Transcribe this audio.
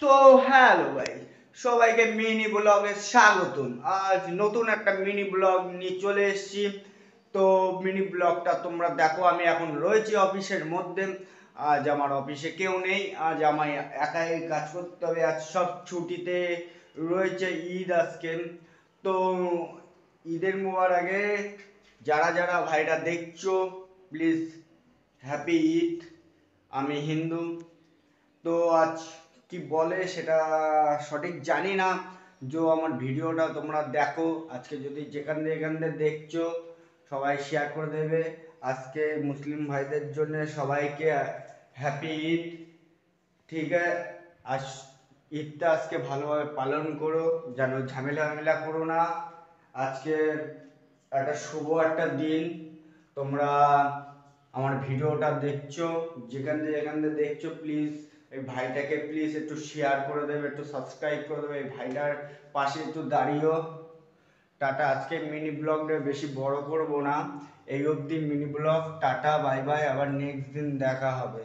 তো হ্যালো ভাই, সবাইকে মিনি ব্লগে স্বাগতম। আজ নতুন একটা মিনি ব্লগ নিয়ে চলে এসেছি। তো মিনি ব্লগটা তোমরা দেখো। আমি এখন রয়েছি অফিসের মধ্যে। আজ আমার অফিসে কেউ নেই, আজ আমায় একাই কাজ করতে হবে। আজ সব ছুটিতে রয়েছে, ঈদ আজকে। তো ঈদের আগে যারা যারা ভাইরা দেখছো, প্লিজ হ্যাপি ঈদ। আমি হিন্দু, তো আজ কি বলে সেটা সঠিক জানি না। যে আমার ভিডিওটা তোমরা দেখো, আজকে যদি যেখান থেকে দেখছো সবাই শেয়ার করে দেবে। আজকে মুসলিম ভাইদের জন্য সবাইকে হ্যাপি ঈদ। ঠিক আছে, আজ ঈদটা আজকে ভালোভাবে পালন করো, যেন ঝামেলা ঝামেলা করো না। আজকে একটা শুভ একটা দিন। তোমরা আমার ভিডিওটা দেখছো, যেখান থেকে দেখছো, প্লিজ এই ভাইটাকে প্লিজ একটু শেয়ার করে দেবে, একটু সাবস্ক্রাইব করে দেবে, এই ভাইটার পাশে একটু দাঁড়িয়েও। টাটা। আজকে মিনি ব্লগটা বেশি বড় করব না, এই অবধি mini blog. Tata, bye bye, আবার নেক্সট দিন দেখা হবে।